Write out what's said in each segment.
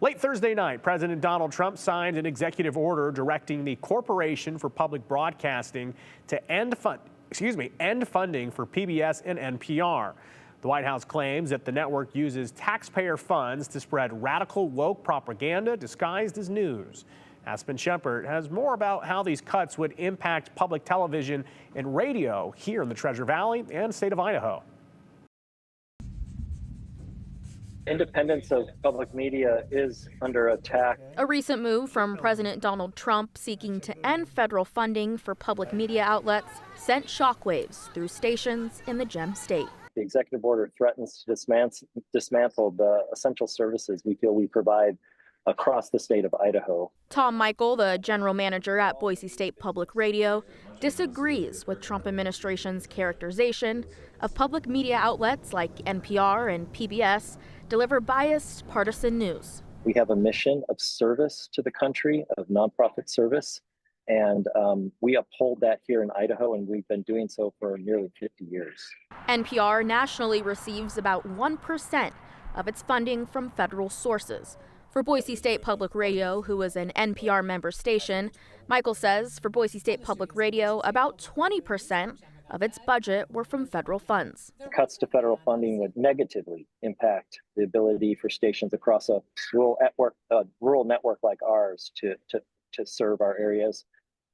Late Thursday night, President Donald Trump signed an executive order directing the Corporation for Public Broadcasting to end funding for PBS and NPR. The White House claims that the network uses taxpayer funds to spread radical woke propaganda disguised as news. Aspen Shepard has more about how these cuts would impact public television and radio here in the Treasure Valley and state of Idaho. Independence of public media is under attack. A recent move from President Donald Trump seeking to end federal funding for public media outlets sent shockwaves through stations in the Gem State. The executive order threatens to dismantle the essential services we feel we provide across the state of Idaho. Tom Michael, the general manager at Boise State Public Radio, disagrees with Trump administration's characterization of public media outlets like NPR and PBS deliver biased partisan news. We have a mission of service to the country, of nonprofit service, and we uphold that here in Idaho, and we've been doing so for nearly 50 years. NPR nationally receives about 1% of its funding from federal sources. For Boise State Public Radio, who is an NPR member station, Michael says for Boise State Public Radio, about 20% of its budget were from federal funds. Cuts to federal funding would negatively impact the ability for stations across a rural network like ours to serve our areas,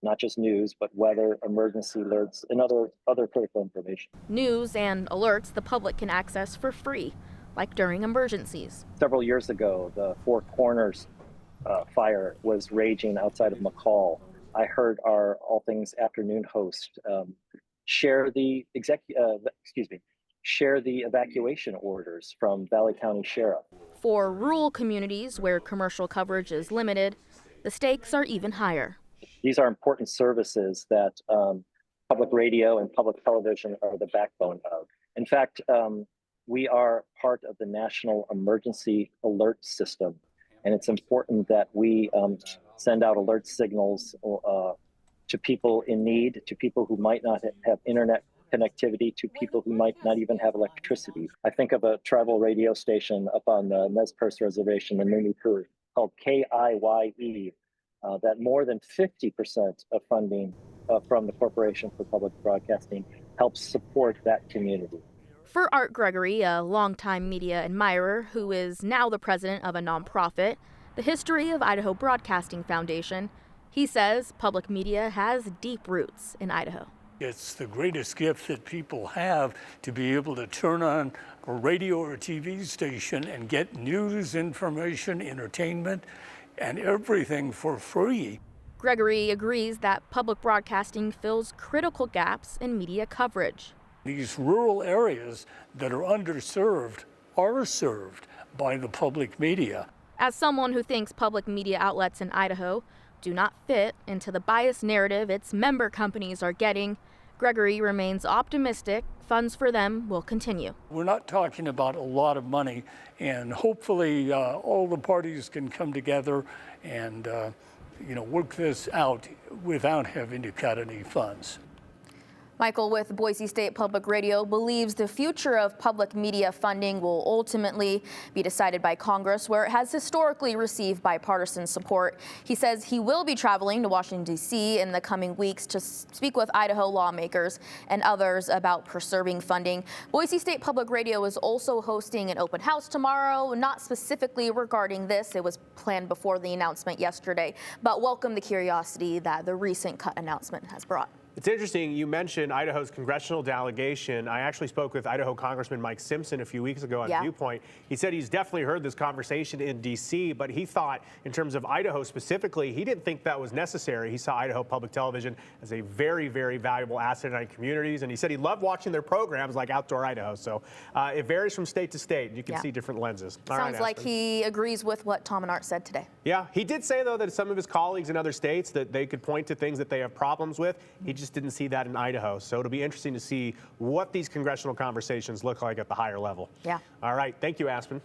not just news, but weather, emergency alerts, and other critical information. News and alerts the public can access for free, like during emergencies. Several years ago, the Four Corners fire was raging outside of McCall. I heard our All Things Afternoon host share the evacuation orders from Valley County Sheriff. For rural communities where commercial coverage is limited, the stakes are even higher. These are important services that public radio and public television are the backbone of. In fact, we are part of the National Emergency Alert System, and it's important that we send out alert signals to people in need, to people who might not have internet connectivity, to people who might not even have electricity. I think of a tribal radio station up on the Nez Perce Reservation in Nunipur called KIYE, that more than 50% of funding from the Corporation for Public Broadcasting helps support that community. For Art Gregory, a longtime media admirer who is now the president of a nonprofit, the History of Idaho Broadcasting Foundation, he says public media has deep roots in Idaho. It's the greatest gift that people have to be able to turn on a radio or a TV station and get news, information, entertainment, and everything for free. Gregory agrees that public broadcasting fills critical gaps in media coverage. These rural areas that are underserved are served by the public media. As someone who thinks public media outlets in Idaho do not fit into the biased narrative its member companies are getting, Gregory remains optimistic funds for them will continue. We're not talking about a lot of money, and hopefully all the parties can come together and work this out without having to cut any funds. Michael with Boise State Public Radio believes the future of public media funding will ultimately be decided by Congress, where it has historically received bipartisan support. He says he will be traveling to Washington, D.C. in the coming weeks to speak with Idaho lawmakers and others about preserving funding. Boise State Public Radio is also hosting an open house tomorrow, not specifically regarding this. It was planned before the announcement yesterday, but welcome the curiosity that the recent cut announcement has brought. It's interesting, you mentioned Idaho's congressional delegation. I actually spoke with Idaho Congressman Mike Simpson a few weeks ago on Viewpoint. He said he's definitely heard this conversation in D.C., but he thought, in terms of Idaho specifically, he didn't think that was necessary. He saw Idaho Public Television as a very, very valuable asset in our communities, and he said he loved watching their programs like Outdoor Idaho. So it varies from state to state. You can see different lenses. Sounds like he agrees with what Tom and Art said today. Yeah, he did say, though, that some of his colleagues in other states, that they could point to things that they have problems with. He just didn't see that in Idaho. So it'll be interesting to see what these congressional conversations look like at the higher level. Yeah. All right. Thank you, Aspen.